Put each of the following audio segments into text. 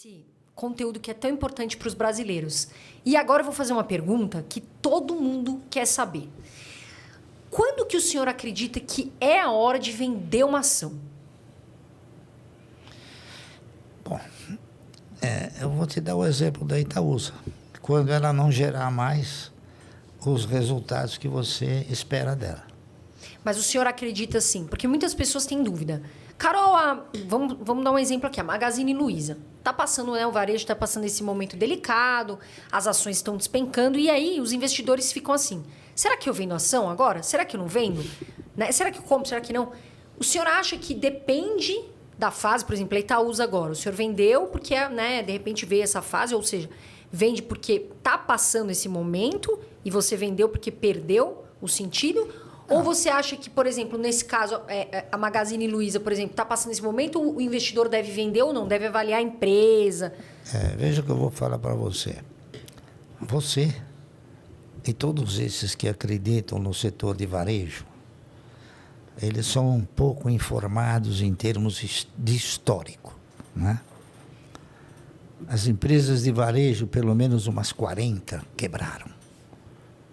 esse conteúdo que é tão importante para os brasileiros. E agora eu vou fazer uma pergunta que todo mundo quer saber. Quando que o senhor acredita que é a hora de vender uma ação? Bom, eu vou te dar o exemplo da Itaúsa. Quando ela não gerar mais os resultados que você espera dela. Mas o senhor acredita sim? Porque muitas pessoas têm dúvida. Carol, vamos dar um exemplo aqui. A Magazine Luiza. Está passando, né, o varejo está passando esse momento delicado, as ações estão despencando, e aí os investidores ficam assim, será que eu vendo ação agora? Será que eu não vendo? Né? Será que eu compro? Será que não? O senhor acha que depende da fase, por exemplo, a Itaúsa agora. O senhor vendeu porque, né, de repente veio essa fase, ou seja, vende porque está passando esse momento e você vendeu porque perdeu o sentido? Ou você acha que, por exemplo, nesse caso, a Magazine Luiza, por exemplo, está passando esse momento, o investidor deve vender ou não? Deve avaliar a empresa? Veja o que eu vou falar para você. Você e todos esses que acreditam no setor de varejo, eles são um pouco informados em termos de histórico, né? As empresas de varejo, pelo menos umas 40, quebraram.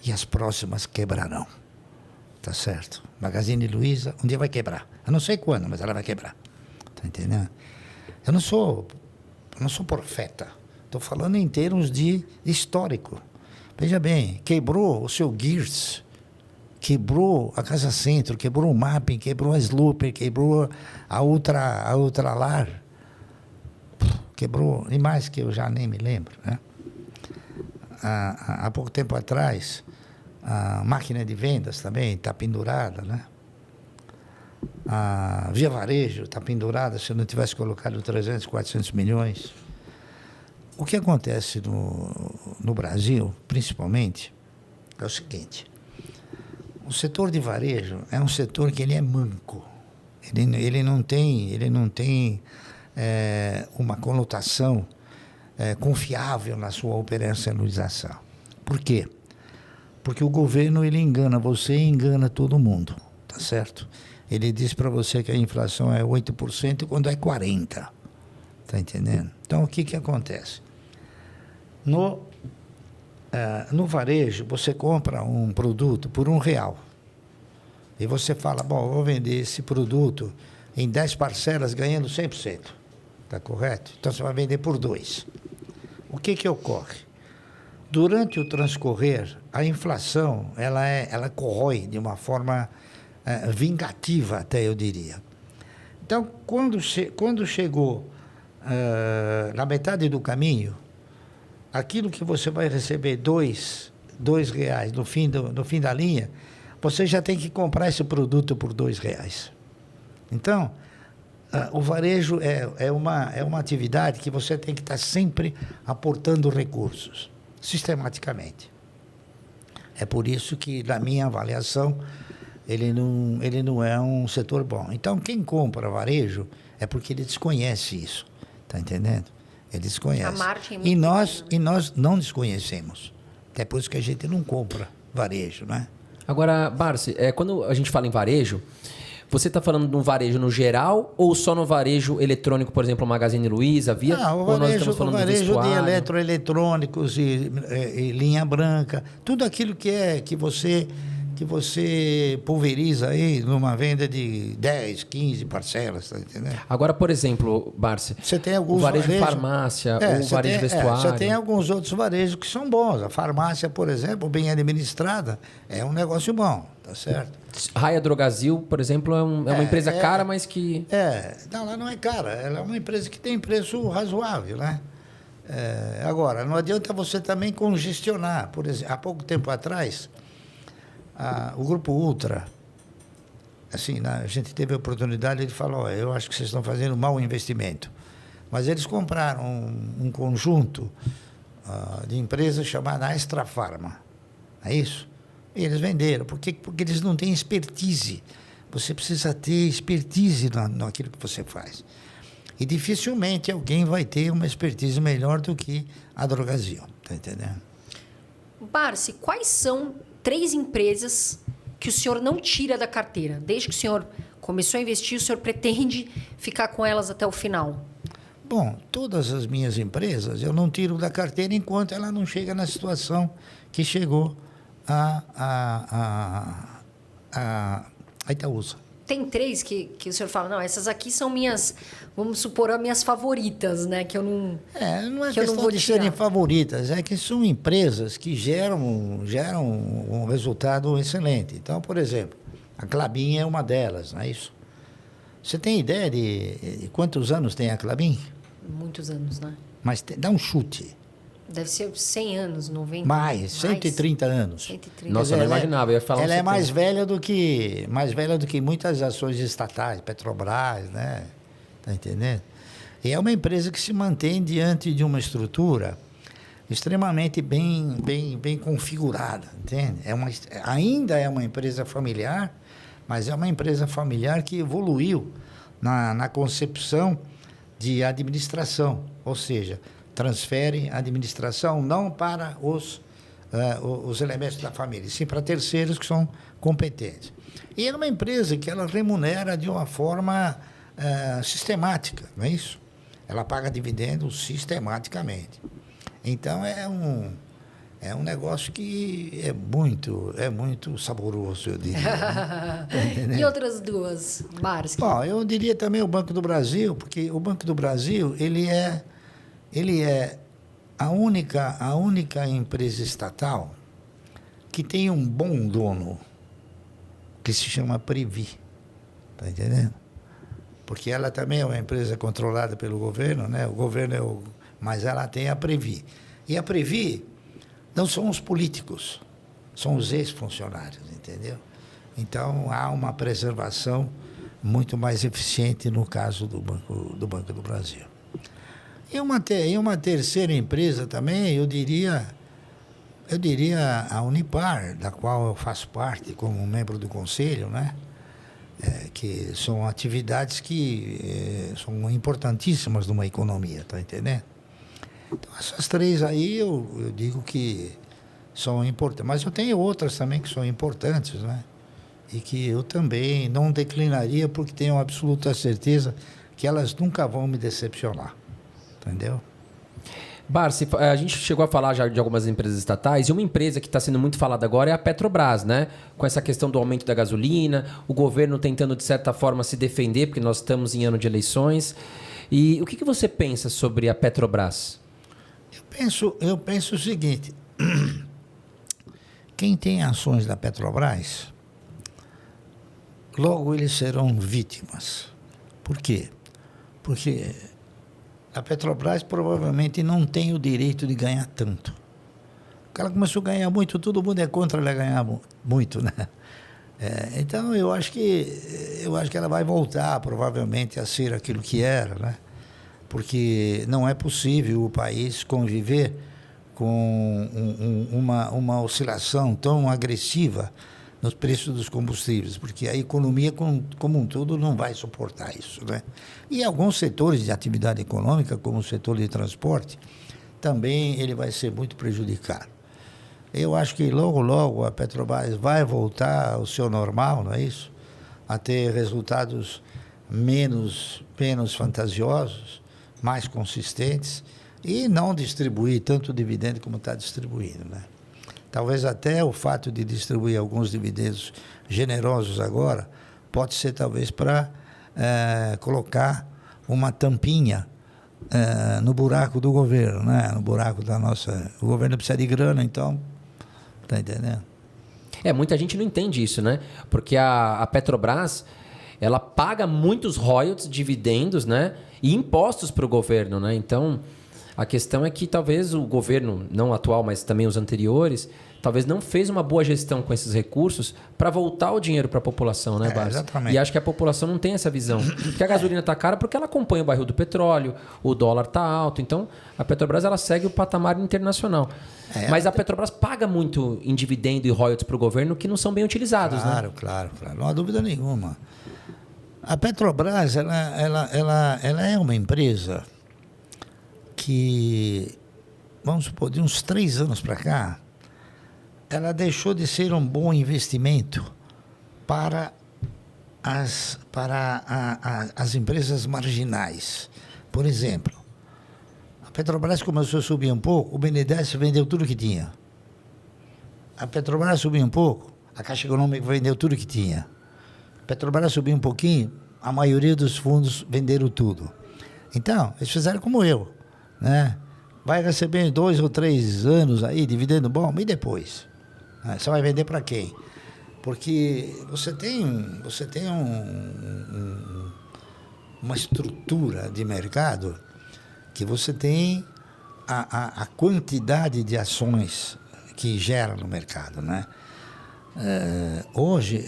E as próximas quebrarão. Tá certo? Magazine Luiza, um dia vai quebrar. Eu não sei quando, mas ela vai quebrar. Tá entendendo? Eu não sou profeta. Estou falando em termos de histórico. Veja bem, quebrou o seu Gears, quebrou a Casa Centro, quebrou o Mapping, quebrou a Slooper, quebrou a Ultralar, quebrou, e mais que eu já nem me lembro, né? Há pouco tempo atrás, a máquina de vendas também está pendurada, né? A Via Varejo está pendurada, se eu não tivesse colocado 300, 400 milhões. O que acontece no Brasil, principalmente, é o seguinte. O setor de varejo é um setor que ele é manco. Ele não tem uma conotação confiável na sua operacionalização. Por quê? Porque o governo ele engana você e engana todo mundo, tá certo? Ele diz para você que a inflação é 8% quando é 40%, tá entendendo? Então, o que acontece? No varejo, você compra um produto por R$1 e você fala, bom, eu vou vender esse produto em 10 parcelas ganhando 100%, tá correto? Então, você vai vender por 2. O que ocorre? Durante o transcorrer, a inflação ela corrói de uma forma vingativa, até eu diria. Então, quando chegou na metade do caminho, aquilo que você vai receber R$2 no fim da linha, você já tem que comprar esse produto por R$2. Então, o varejo é uma atividade que você tem que estar sempre aportando recursos, sistematicamente. É por isso que, na minha avaliação, ele não é um setor bom. Então, quem compra varejo é porque ele desconhece isso, tá entendendo? Ele desconhece. A margem é muito e nós não desconhecemos. É por isso que a gente não compra varejo, né? Agora, Barsi, quando a gente fala em varejo, você está falando de um varejo no geral ou só no varejo eletrônico, por exemplo, Magazine Luiza, Via? Não, ou nós estamos falando o varejo do vestuário? de eletroeletrônicos e linha branca, tudo aquilo que você pulveriza aí numa venda de 10, 15 parcelas, tá entendendo? Agora, por exemplo, Barsi, você tem alguns o varejo de farmácia, o varejo de vestuário. Você tem alguns outros varejos que são bons. A farmácia, por exemplo, bem administrada, é um negócio bom, tá certo? Raia Drogasil, por exemplo, é uma empresa cara, mas que... Não, ela não é cara. Ela é uma empresa que tem preço razoável, né? Agora, não adianta você também congestionar. Por exemplo, há pouco tempo atrás, o Grupo Ultra, assim, a gente teve a oportunidade de falar, eu acho que vocês estão fazendo um mau investimento. Mas eles compraram um conjunto de empresas chamada Extra Farma. É isso? E eles venderam. Por quê? Porque eles não têm expertise. Você precisa ter expertise naquilo que você faz. E dificilmente alguém vai ter uma expertise melhor do que a Drogasil. Tá entendendo? Barsi, quais são 3 empresas que o senhor não tira da carteira? Desde que o senhor começou a investir, o senhor pretende ficar com elas até o final? Bom, todas as minhas empresas eu não tiro da carteira enquanto ela não chega na situação que chegou a Itaúsa. Tem 3 que o senhor fala, não, essas aqui são minhas, vamos supor, as minhas favoritas, né? Que eu não. Não é que eu não questão vou de tirar. serem favoritas, é que são empresas que geram um resultado excelente. Então, por exemplo, a Klabin é uma delas, não é isso? Você tem ideia de quantos anos tem a Klabin? Muitos anos, né? Mas dá um chute. Deve ser 100 anos, 90. Mais, 130 anos. 130. Nossa, eu não imaginava, eu ia falar Ela uns é mais 70. velha do que muitas ações estatais, Petrobras, né? Tá entendendo? E é uma empresa que se mantém diante de uma estrutura extremamente bem configurada, entende? Ainda é uma empresa familiar, mas é uma empresa familiar que evoluiu na concepção de administração, ou seja, transfere a administração não para os elementos da família, sim para terceiros que são competentes. E é uma empresa que ela remunera de uma forma sistemática, não é isso? Ela paga dividendos sistematicamente. Então, é um negócio que é muito saboroso, eu diria. Né? Tá entendendo? E outras 2, Barsky? Bom, eu diria também o Banco do Brasil, porque o Banco do Brasil, ele é a única empresa estatal que tem um bom dono, que se chama Previ. Está entendendo? Porque ela também é uma empresa controlada pelo governo, né? O governo mas ela tem a Previ. E a Previ não são os políticos, são os ex-funcionários, entendeu? Então, há uma preservação muito mais eficiente no caso do Banco do Brasil. E uma terceira empresa também, eu diria a Unipar, da qual eu faço parte como membro do conselho, né? Que são atividades que são importantíssimas numa economia, tá entendendo? Então, essas 3 aí eu digo que são importantes. Mas eu tenho outras também que são importantes, né? E que eu também não declinaria porque tenho absoluta certeza que elas nunca vão me decepcionar. Entendeu? Barsi, a gente chegou a falar já de algumas empresas estatais e uma empresa que está sendo muito falada agora é a Petrobras, né? Com essa questão do aumento da gasolina, o governo tentando, de certa forma, se defender, porque nós estamos em ano de eleições. E o que você pensa sobre a Petrobras? Eu penso o seguinte, quem tem ações da Petrobras, logo eles serão vítimas. Por quê? Porque a Petrobras provavelmente não tem o direito de ganhar tanto. O cara começou a ganhar muito, todo mundo é contra ela ganhar muito, né? Então eu acho que ela vai voltar provavelmente a ser aquilo que era, né? Porque não é possível o país conviver com uma oscilação tão agressiva nos preços dos combustíveis, porque a economia como um todo não vai suportar isso, né? E alguns setores de atividade econômica, como o setor de transporte, também ele vai ser muito prejudicado. Eu acho que logo a Petrobras vai voltar ao seu normal, não é isso? A ter resultados menos fantasiosos, mais consistentes e não distribuir tanto dividendo como está distribuindo, né? Talvez até o fato de distribuir alguns dividendos generosos agora pode ser talvez para colocar uma tampinha no buraco do governo, né? No buraco da nossa... O governo precisa de grana, então... Tá entendendo? Muita gente não entende isso, né? Porque a Petrobras, ela paga muitos royalties, dividendos, né? E impostos para o governo, né? Então, a questão é que talvez o governo, não atual, mas também os anteriores, talvez não fez uma boa gestão com esses recursos para voltar o dinheiro para a população, né, Barsi? Exatamente. E acho que a população não tem essa visão. Porque a gasolina está cara porque ela acompanha o barril do petróleo, o dólar está alto. Então, a Petrobras ela segue o patamar internacional. Mas a Petrobras paga muito em dividendo e royalties para o governo que não são bem utilizados, né? Claro. Não há dúvida nenhuma. A Petrobras, ela é uma empresa que, vamos supor, de uns 3 anos para cá, ela deixou de ser um bom investimento para as empresas marginais. Por exemplo, Petrobras começou a subir um pouco, o BNDES vendeu tudo que tinha. A Petrobras subiu um pouco, a Caixa Econômica vendeu tudo que tinha. A Petrobras subiu um pouquinho, a maioria dos fundos venderam tudo. Então, eles fizeram como eu, né? Vai receber em 2 ou 3 anos aí, dividendo bom, e depois? Você vai vender para quem? Porque você tem uma estrutura de mercado que você tem a quantidade de ações que gera no mercado, né? Hoje,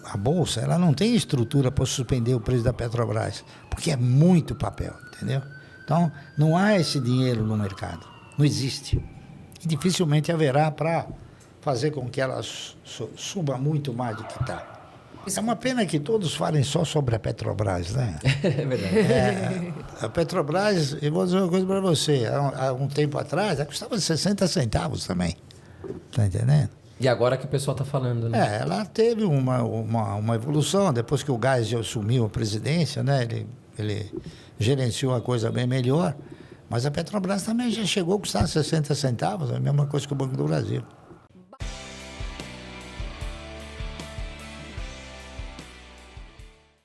a Bolsa ela não tem estrutura para suspender o preço da Petrobras, porque é muito papel, entendeu? Então, não há esse dinheiro no mercado, não existe. E dificilmente haverá para fazer com que ela suba muito mais do que está. É uma pena que todos falem só sobre a Petrobras, né? É verdade. A Petrobras, eu vou dizer uma coisa para você, há um tempo atrás, ela custava 60 centavos também, tá entendendo? E agora que o pessoal está falando, né? Ela teve uma evolução, depois que o Geisel assumiu a presidência, né? Ele gerenciou a coisa bem melhor, mas a Petrobras também já chegou a custar 60 centavos, a mesma coisa que o Banco do Brasil.